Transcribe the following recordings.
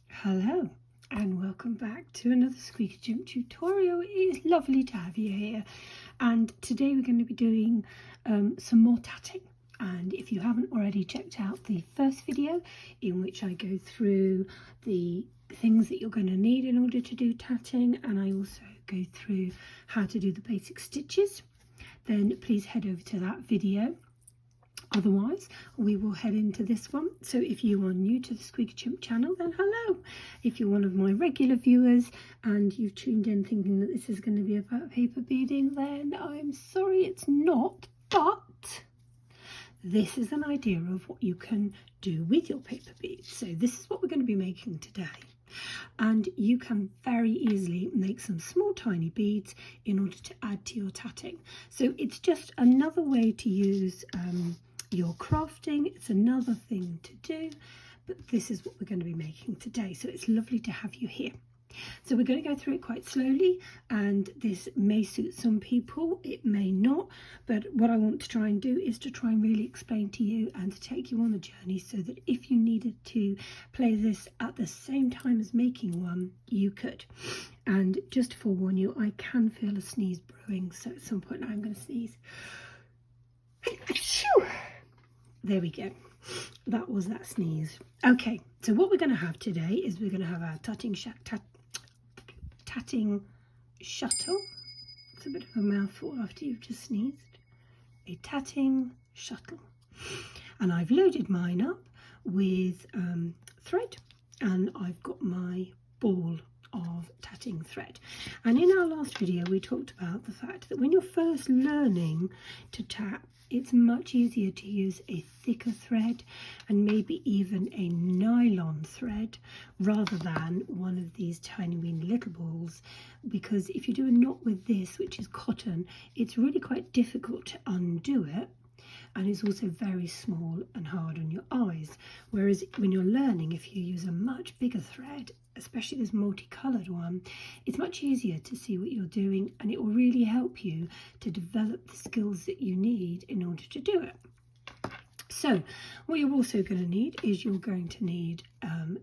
Hello and welcome back to another Squeaky Jump tutorial. It is lovely to have you here, and today we're going to be doing some more tatting. And if you haven't already checked out the first video in which I go through the things that you're going to need in order to do tatting, and I also go through how to do the basic stitches, then please head over to that video. Otherwise, we will head into this one. So if you are new to the Squeaky Chimp channel, then hello. If you're one of my regular viewers and you've tuned in thinking that this is going to be about paper beading, then I'm sorry it's not, but this is an idea of what you can do with your paper beads. So this is what we're going to be making today. And you can very easily make some small tiny beads in order to add to your tatting. So it's just another way to use your crafting. It's another thing to do, but this is what we're going to be making today. So it's lovely to have you here. So we're going to go through it quite slowly, and this may suit some people, it may not, but what I want to try and do is to try and really explain to you and to take you on the journey, so that if you needed to play this at the same time as making one, you could. And just to forewarn you, I can feel a sneeze brewing, so at some point I'm going to sneeze. There we go. That was that sneeze. Okay, so what we're going to have today is we're going to have our tatting shuttle. It's a bit of a mouthful after you've just sneezed. A tatting shuttle. And I've loaded mine up with thread, and I've got my ball of tatting thread. And in our last video we talked about the fact that when you're first learning to tat, it's much easier to use a thicker thread and maybe even a nylon thread rather than one of these tiny weeny little balls, because if you do a knot with this, which is cotton, it's really quite difficult to undo it, and it's also very small and hard on your eyes. Whereas when you're learning, if you use a much bigger thread, especially this multicoloured one, it's much easier to see what you're doing, and it will really help you to develop the skills that you need in order to do it. So what you're also going to need is you're going to need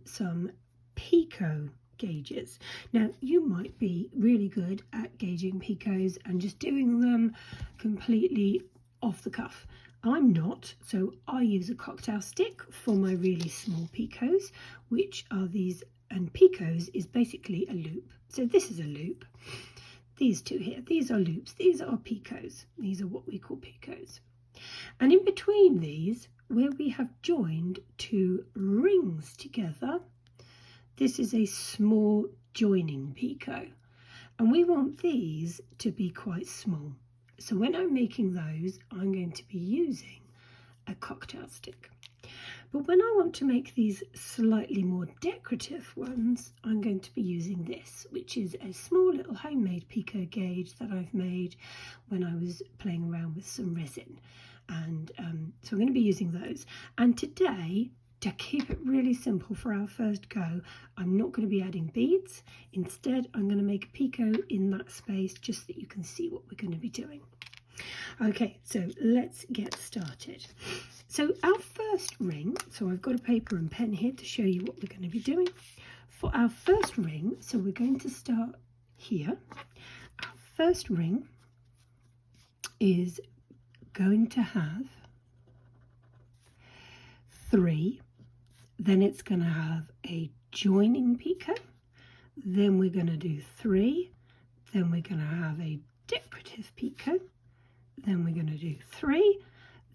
some picot gauges. Now you might be really good at gauging picots and just doing them completely off the cuff. I'm not, so I use a cocktail stick for my really small picots, which are these, and picots is basically a loop. So this is a loop. These two here, these are loops. These are picots. These are what we call picots. And in between these, where we have joined two rings together, this is a small joining picot. And we want these to be quite small. So when I'm making those, I'm going to be using a cocktail stick. But when I want to make these slightly more decorative ones, I'm going to be using this, which is a small little homemade picot gauge that I've made when I was playing around with some resin. And so I'm going to be using those. And today, to keep it really simple for our first go, I'm not going to be adding beads. Instead, I'm going to make a picot in that space just so that you can see what we're going to be doing. Okay, so let's get started. So our first ring, so I've got a paper and pen here to show you what we're going to be doing. For our first ring, so we're going to start here. Our first ring is going to have 3. Then it's going to have a joining picot, then we're going to do 3, then we're going to have a decorative picot, then we're going to do 3,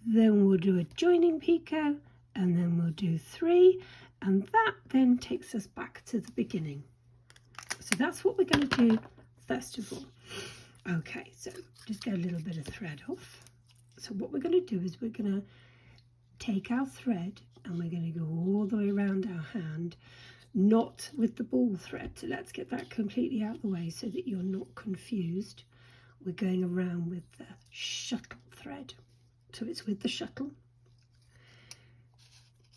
then we'll do a joining picot, and then we'll do 3, and that then takes us back to the beginning. So that's what we're going to do first of all. Okay, so just get a little bit of thread off. So what we're going to do is we're going to take our thread and we're going to go all the way around our hand, not with the ball thread. So let's get that completely out of the way so that you're not confused. We're going around with the shuttle thread. So it's with the shuttle.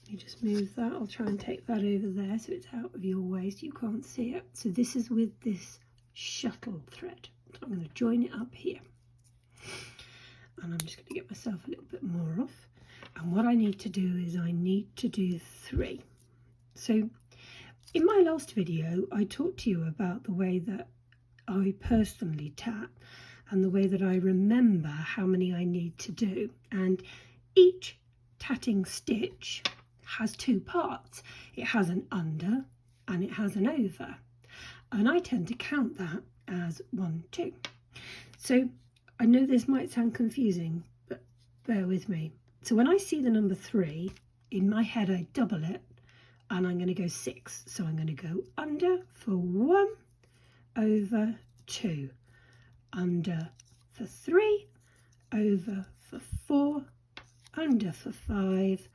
You just move that. I'll try and take that over there so it's out of your way so you can't see it. So this is with this shuttle thread. So I'm going to join it up here. And I'm just going to get myself a little bit more off. And what I need to do is I need to do 3. So in my last video, I talked to you about the way that I personally tat and the way that I remember how many I need to do. And each tatting stitch has 2 parts. It has an under and it has an over. And I tend to count that as 1, 2. So I know this might sound confusing, but bear with me. So when I see the number 3, in my head I double it and I'm going to go 6. So I'm going to go under for 1, over 2, under for 3, over for 4, under for 5,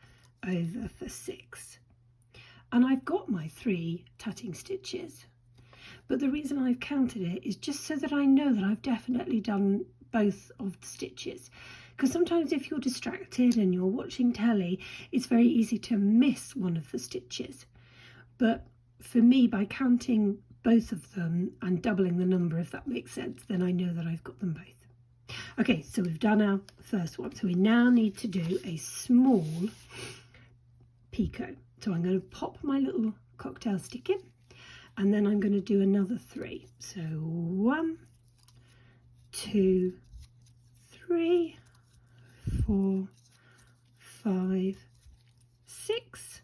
over for 6. And I've got my 3 tatting stitches. But the reason I've counted it is just so that I know that I've definitely done both of the stitches. Because sometimes if you're distracted and you're watching telly, it's very easy to miss one of the stitches. But for me, by counting both of them and doubling the number, if that makes sense, then I know that I've got them both. Okay, so we've done our first one. So we now need to do a small picot. So I'm going to pop my little cocktail stick in, and then I'm going to do another 3. So 1, 2, 3, 4, 5, 6.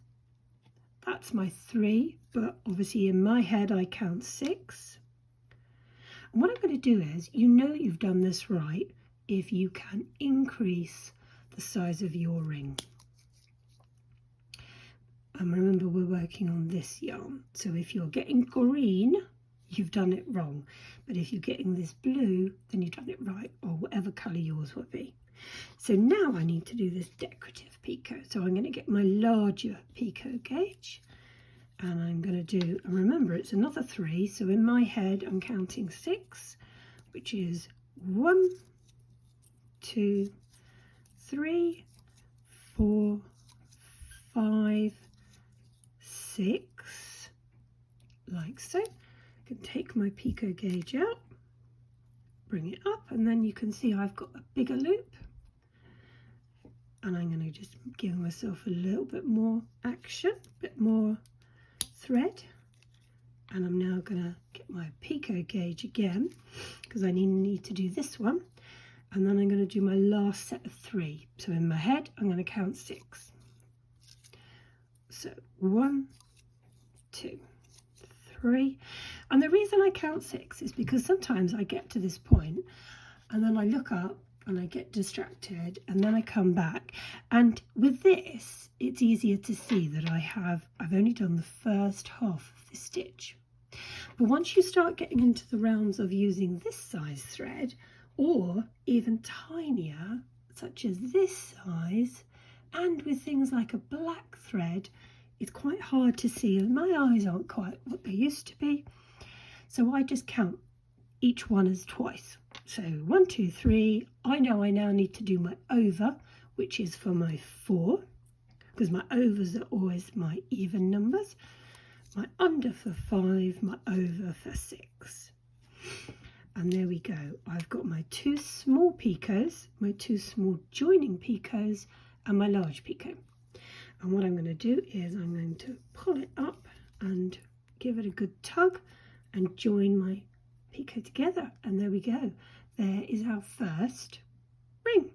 That's my 3, but obviously in my head I count 6. And what I'm going to do is, you know you've done this right if you can increase the size of your ring. And remember, we're working on this yarn, so if you're getting green, you've done it wrong. But if you're getting this blue, then you've done it right, or whatever colour yours would be. So now I need to do this decorative picot. So I'm going to get my larger picot gauge, and I'm going to do, and remember it's another 3, so in my head I'm counting 6, which is 1, 2, 3, 4, 5, 6, like so. I can take my picot gauge out, bring it up, and then you can see I've got a bigger loop, and I'm going to just give myself a little bit more action, a bit more thread, and I'm now going to get my picot gauge again because I need to do this one, and then I'm going to do my last set of 3. So in my head I'm going to count 6. So 1, 2, 3, and the reason I count 6 is because sometimes I get to this point and then I look up and I get distracted, and then I come back, and with this it's easier to see that I've only done the first half of the stitch. But once you start getting into the realms of using this size thread, or even tinier, such as this size, and with things like a black thread, it's quite hard to see, and my eyes aren't quite what they used to be. So I just count each one as twice. So 1, 2, 3. I know I now need to do my over, which is for my 4, because my overs are always my even numbers. My under for 5, my over for 6. And there we go. I've got my 2 small picots, my 2 small joining picots, and my large picot. And what I'm going to do is I'm going to pull it up and give it a good tug and join my picot together, and there we go. There is our first ring.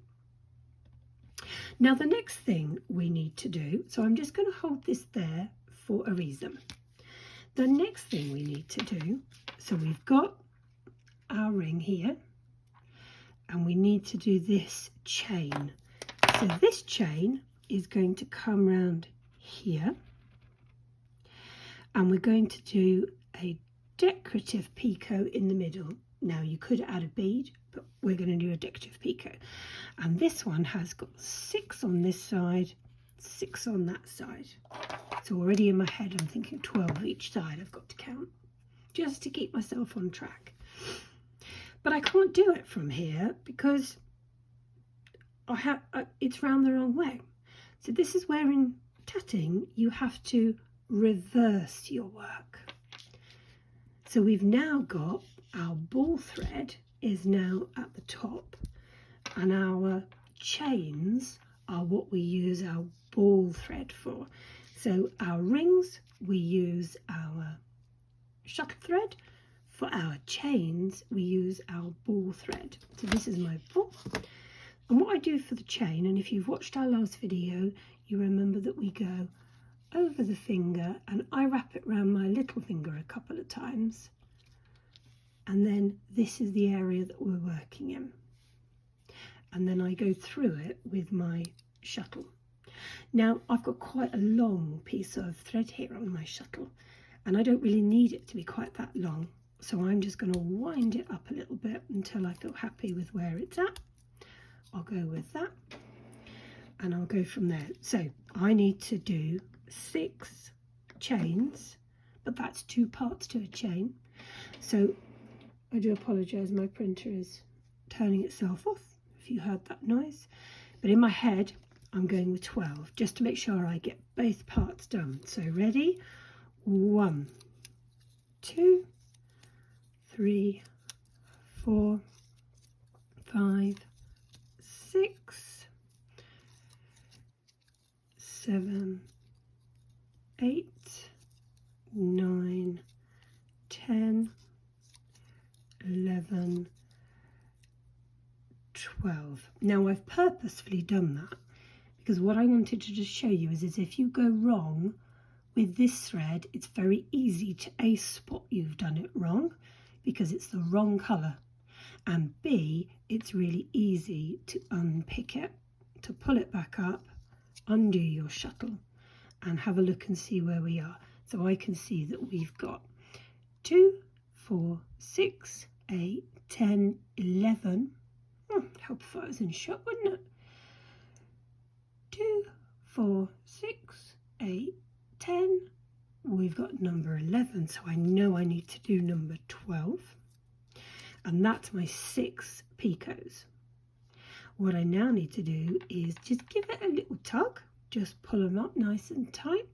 Now the next thing we need to do, so I'm just going to hold this there for a reason. The next thing we need to do, so we've got our ring here, and we need to do this chain. So this chain is going to come round here, and we're going to do a decorative picot in the middle. Now you could add a bead, but we're going to do a decorative picot, and this one has got 6 on this side, 6 on that side. So already in my head I'm thinking 12 each side I've got to count, just to keep myself on track. But I can't do it from here because it's round the wrong way. So this is where in tatting you have to reverse your work. So we've now got our ball thread is now at the top, and our chains are what we use our ball thread for. So our rings, we use our shuttle thread. For our chains, we use our ball thread. So this is my ball. And what I do for the chain, and if you've watched our last video, you remember that we go over the finger and I wrap it around my little finger a couple of times. And then this is the area that we're working in. And then I go through it with my shuttle. Now I've got quite a long piece of thread here on my shuttle, and I don't really need it to be quite that long. So I'm just going to wind it up a little bit until I feel happy with where it's at. I'll go with that and I'll go from there. So I need to do 6 chains, but that's 2 parts to a chain. So I do apologise, my printer is turning itself off if you heard that noise. But in my head, I'm going with 12 just to make sure I get both parts done. So ready? 1, 2, 3, 4, 5, 6, 7, 8, 9, 10, 11, 12. Now I've purposefully done that because what I wanted to just show you is if you go wrong with this thread, it's very easy to A, spot you've done it wrong because it's the wrong colour, and B, it's really easy to unpick it, to pull it back up, undo your shuttle and have a look and see where we are. So I can see that we've got 2, 4, 6, 8, 10, 11. Help if I was in shot, wouldn't it? 2, 4, 6, 8, 10. We've got number 11, so I know I need to do number 12. And that's my 6 picots. What I now need to do is just give it a little tug, just pull them up nice and tight.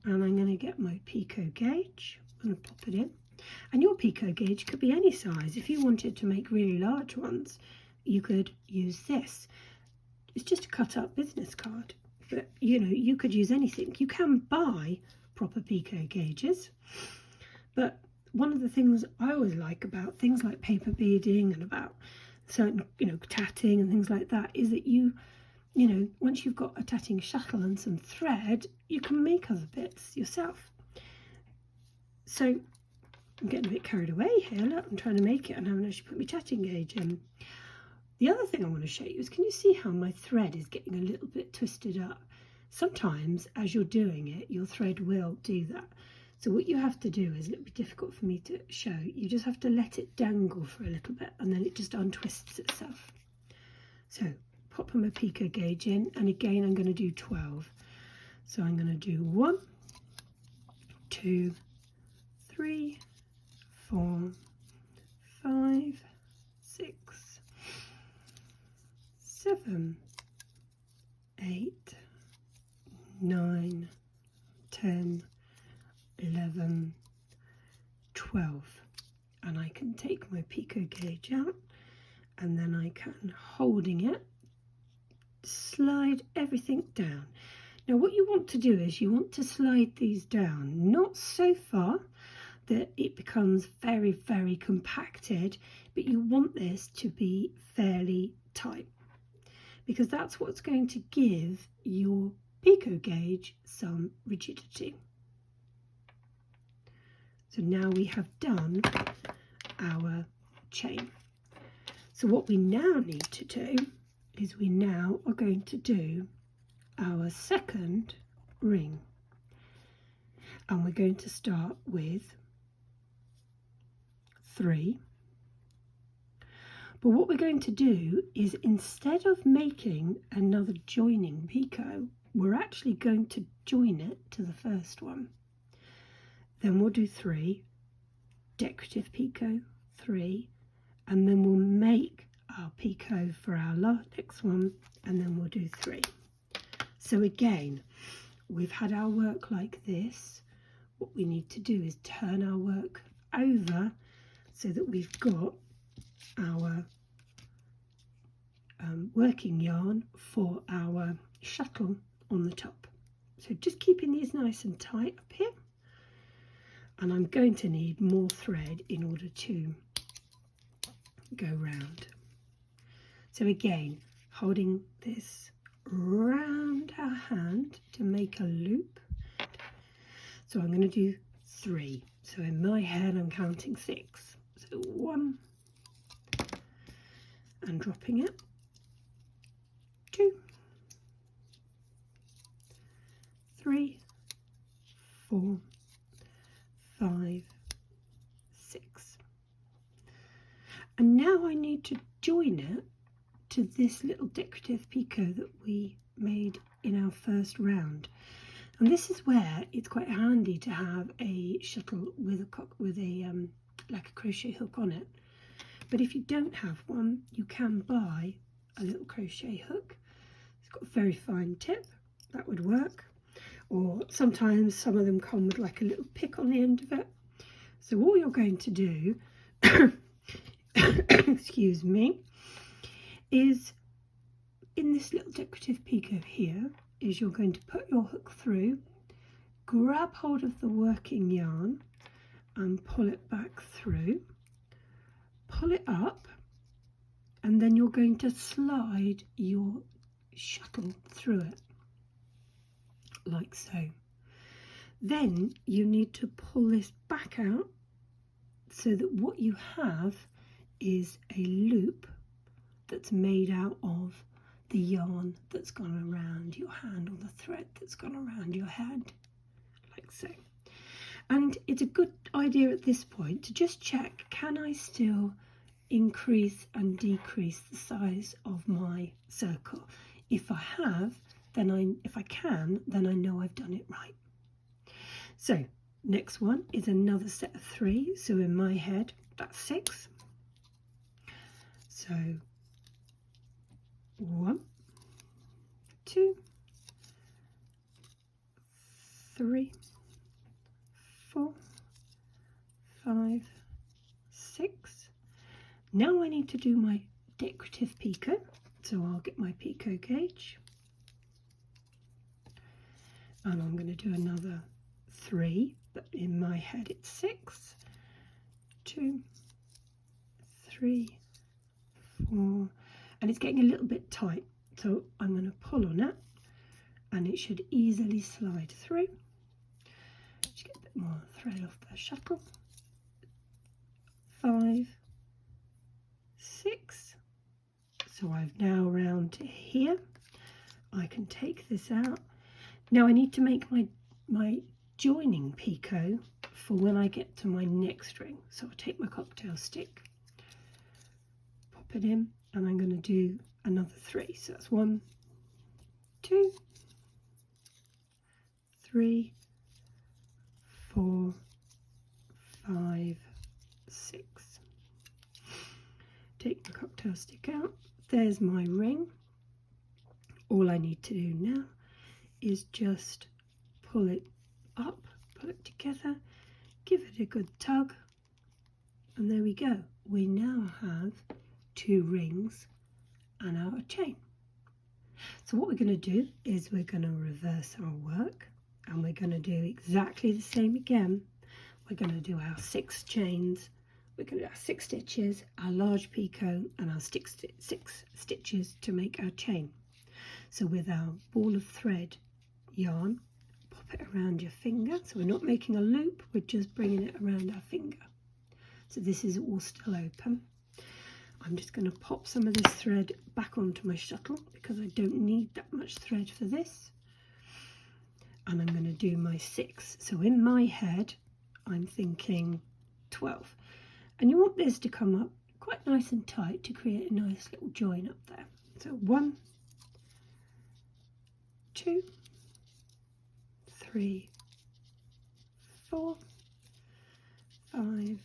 And I'm going to get my picot gauge. I'm going to pop it in. And your picot gauge could be any size. If you wanted to make really large ones, you could use this. It's just a cut up business card, but you know, you could use anything. You can buy proper picot gauges, but one of the things I always like about things like paper beading and about certain, tatting and things like that is that you know, once you've got a tatting shuttle and some thread, you can make other bits yourself. So I'm getting a bit carried away here. Look, I'm trying to make it and I haven't actually put my tatting gauge in. The other thing I want to show you is, can you see how my thread is getting a little bit twisted up? Sometimes as you're doing it, your thread will do that. So what you have to do is, it'll be difficult for me to show, you just have to let it dangle for a little bit and then it just untwists itself. So pop my picot gauge in, and again I'm going to do 12. So I'm going to do 1, 2, 3, 4, 5, 6, 7, 8, 9, 10, 11, 12. And I can take my picot gauge out, and then I can, holding it, slide everything down. Now what you want to do is you want to slide these down, not so far that it becomes very, very compacted, but you want this to be fairly tight, because that's what's going to give your picot gauge some rigidity. So now we have done our chain. So what we now need to do is we now are going to do our second ring, and we're going to start with 3. But what we're going to do is, instead of making another joining picot, we're actually going to join it to the first one. Then we'll do 3, decorative picot, 3, and then we'll make our picot for our next one, and then we'll do 3. So again, we've had our work like this. What we need to do is turn our work over so that we've got our working yarn for our shuttle on the top. So just keeping these nice and tight up here, and I'm going to need more thread in order to go round. So again, holding this round our hand to make a loop. So I'm going to do 3. So in my head I'm counting 6. So 1 and dropping it, 2, 3, 4, 5, 6. And now I need to join it to this little decorative picot that we made in our first round. And this is where it's quite handy to have a shuttle with a like a crochet hook on it. But if you don't have one, you can buy a little crochet hook. It's got a very fine tip, that would work. Or sometimes some of them come with like a little pick on the end of it. So all you're going to do, excuse me, is in this little decorative picot here, is you're going to put your hook through, grab hold of the working yarn and pull it back through, pull it up, and then you're going to slide your shuttle through it, like so. Then you need to pull this back out so that what you have is a loop that's made out of the yarn that's gone around your hand, or the thread that's gone around your hand, like so. And it's a good idea at this point to just check, can I still increase and decrease the size of my circle? If I have, then if I can, then I know I've done it right. So next one is another set of 3. So in my head, that's 6. So 1, 2, 3, 4, 5, 6. Now I need to do my decorative picot, so I'll get my picot gauge, and I'm going to do another 3, but in my head it's 6, 2, 3, 4, and it's getting a little bit tight, so I'm going to pull on it and it should easily slide through. Just get a bit more thread off the shuttle. 5, 6. So I've now round to here. I can take this out. Now I need to make my joining picot for when I get to my next ring. So I'll take my cocktail stick, pop it in, and I'm going to do another 3. So that's 1, 2, 3, 4, 5, 6. Take the cocktail stick out. There's my ring. All I need to do now is just pull it up, pull it together, give it a good tug, and there we go. We now have 2 rings and our chain. So what we're going to do is we're going to reverse our work, and we're going to do exactly the same again. We're going to do our 6 chains. We're going to do our 6 stitches, our large picot, and our 6 stitches to make our chain. So with our ball of thread yarn, pop it around your finger. So we're not making a loop, we're just bringing it around our finger. So this is all still open. I'm just going to pop some of this thread back onto my shuttle because I don't need that much thread for this. And I'm going to do my 6. So in my head, I'm thinking 12. And you want this to come up quite nice and tight to create a nice little join up there. So 1, 2, 3, 4, 5,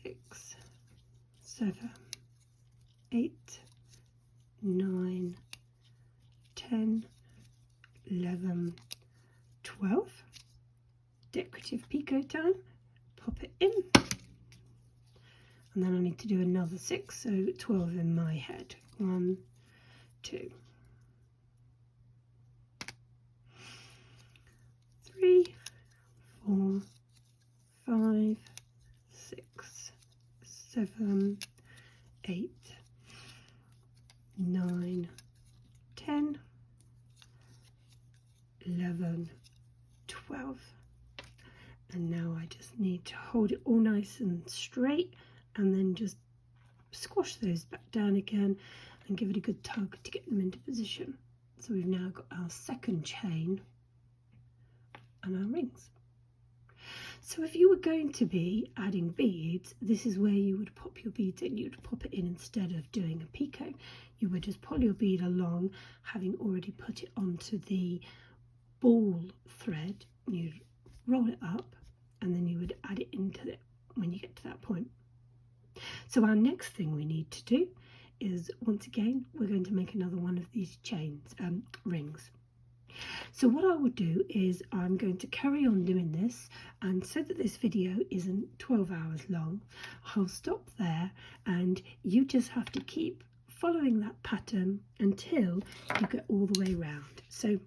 6, 7, 8, 9, 10, 11, 12. Decorative picot time. Pop it in. And then I need to do another 6, so 12 in my head. 1, 2, 3, 4, 5, 6, 7, 8, 9, 10, 11, 12. And now I just need to hold it all nice and straight and then just squash those back down again and give it a good tug to get them into position. So we've now got our second chain and our rings. So if you were going to be adding beads, this is where you would pop your beads in. You'd pop it in instead of doing a picot. You would just pull your bead along, having already put it onto the ball thread. You'd roll it up and then you would add it into it when you get to that point. So our next thing we need to do is, once again, we're going to make another one of these chains, rings. So what I will do is I'm going to carry on doing this, and so that this video isn't 12 hours long, I'll stop there and you just have to keep following that pattern until you get all the way around. So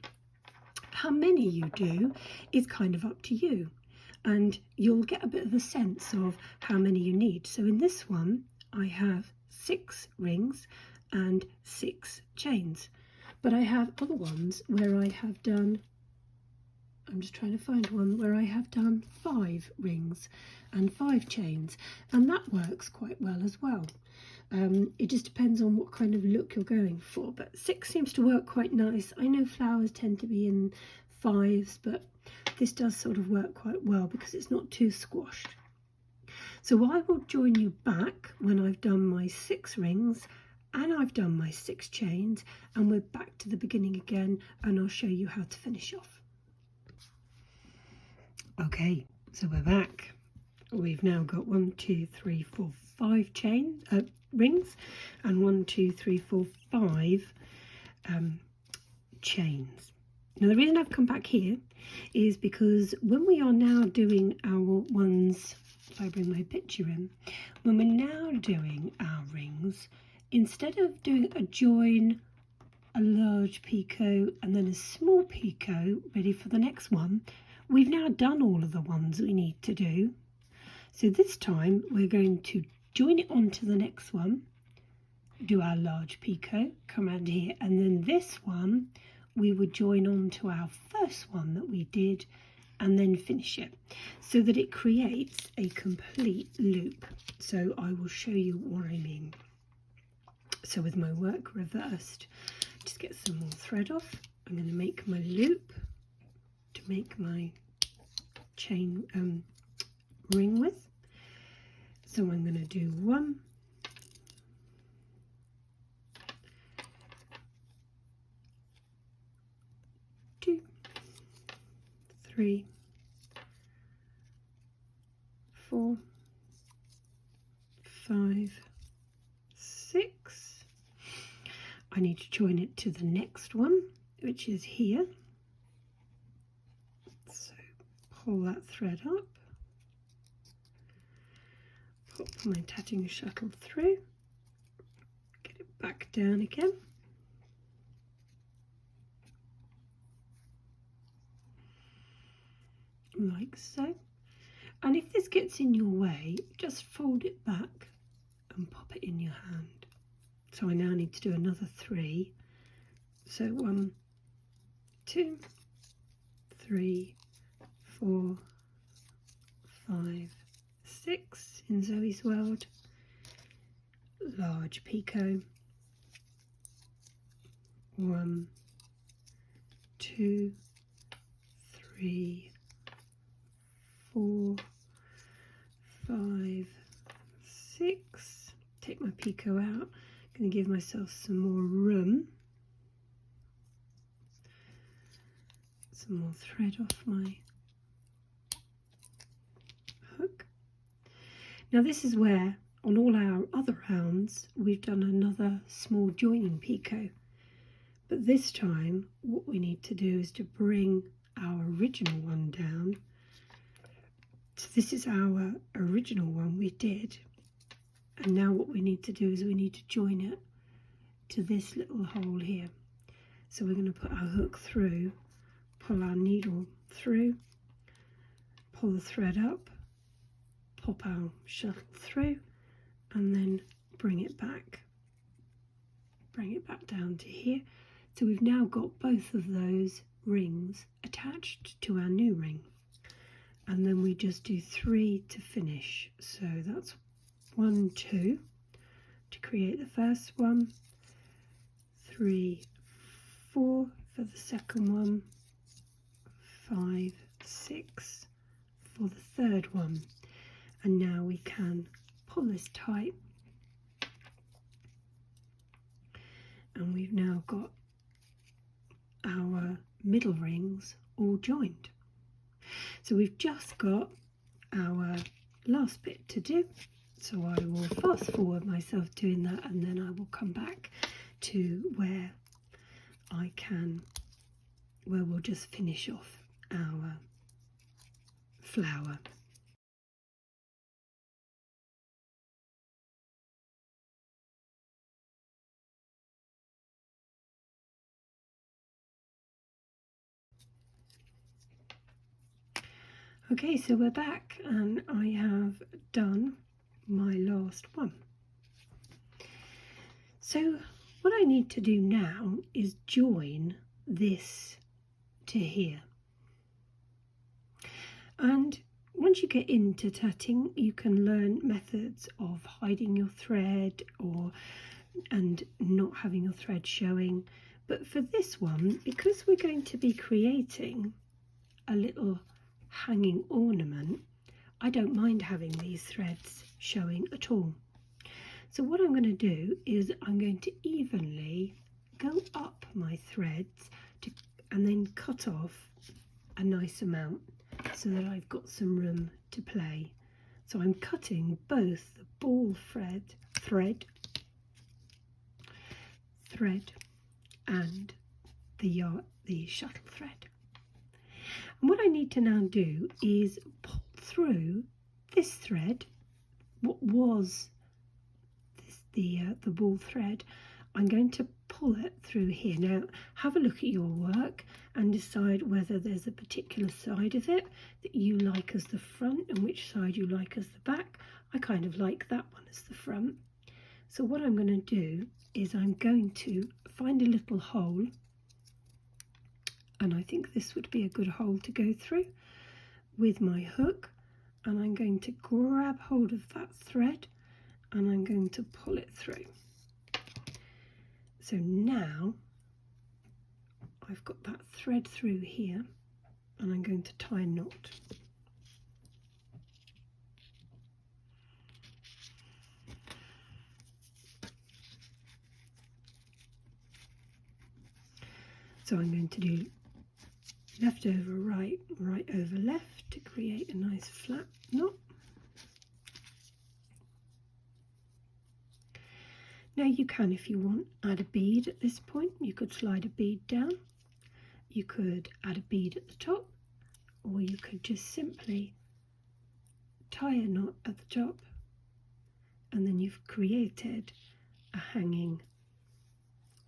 how many you do is kind of up to you, and you'll get a bit of a sense of how many you need. So in this one I have 6 rings and 6 chains, but I have other ones where I have done, I'm just trying to find one where I have done 5 rings and 5 chains, and that works quite well as well. It just depends on what kind of look you're going for, but 6 seems to work quite nice. I know flowers tend to be in 5s, but this does sort of work quite well because it's not too squashed. So I will join you back when I've done my 6 rings and I've done my 6 chains, and we're back to the beginning again, and I'll show you how to finish off. Okay, so we're back. We've now got 1, 2, 3, 4, 5 chains, rings, and 1, 2, 3, 4, 5 chains. Now the reason I've come back here is because when we are now doing our ones, if I bring my picture in, when we're now doing our rings, instead of doing a join, a large picot and then a small picot ready for the next one, we've now done all of the ones we need to do. So this time we're going to join it onto the next one, do our large picot, come around here, and then this one we would join on to our first one that we did and then finish it, so that it creates a complete loop. So I will show you what I mean. So with my work reversed, just get some more thread off. I'm going to make my loop to make my chain ring with. So I'm going to do 1, 2, 3, 4, 5, 6. I need to join it to the next one, which is here. So pull that thread up, pop my tatting shuttle through, get it back down again. Like so. And if this gets in your way, just fold it back and pop it in your hand. So I now need to do another 3. So 1, 2, 3, 4, 5, 6 in Zoe's world. Large picot. 1, 2, 3, 4, 5, 6. Take my picot out. Going to give myself some more room, some more thread off my hook. Now this is where on all our other rounds we've done another small joining picot, but this time what we need to do is to bring our original one down. So this is our original one we did. And now what we need to do is we need to join it to this little hole here. So we're going to put our hook through, pull our needle through, pull the thread up, pop our shuttle through, and then bring it back down to here. So we've now got both of those rings attached to our new ring, and then we just do 3 to finish. So that's 1, 2 to create the first one, 3, 4 for the second one, 5, 6 for the third one. And now we can pull this tight, and we've now got our middle rings all joined. So we've just got our last bit to do, so I will fast forward myself doing that, and then I will come back to where we'll just finish off our flower. Okay, so we're back, and I have done my last one. So what I need to do now is join this to here. And once you get into tatting, you can learn methods of hiding your thread and not having your thread showing. But for this one, because we're going to be creating a little hanging ornament, I don't mind having these threads showing at all. So what I'm going to do is I'm going to evenly go up my threads and then cut off a nice amount so that I've got some room to play. So I'm cutting both the ball thread and the shuttle thread. And what I need to now do is pull through this thread, what was the ball thread. I'm going to pull it through here. Now have a look at your work and decide whether there's a particular side of it that you like as the front and which side you like as the back. I kind of like that one as the front. So what I'm going to do is I'm going to find a little hole, and I think this would be a good hole to go through with my hook, and I'm going to grab hold of that thread and I'm going to pull it through. So now I've got that thread through here, and I'm going to tie a knot. So I'm going to do left over right, right over left to create a nice flat knot. Now you can, if you want, add a bead at this point. You could slide a bead down, you could add a bead at the top, or you could just simply tie a knot at the top, and then you've created a hanging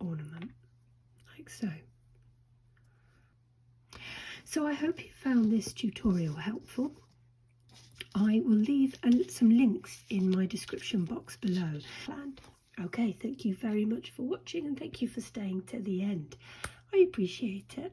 ornament like so. So I hope you found this tutorial helpful. I will leave some links in my description box below. Okay, thank you very much for watching, and thank you for staying to the end. I appreciate it.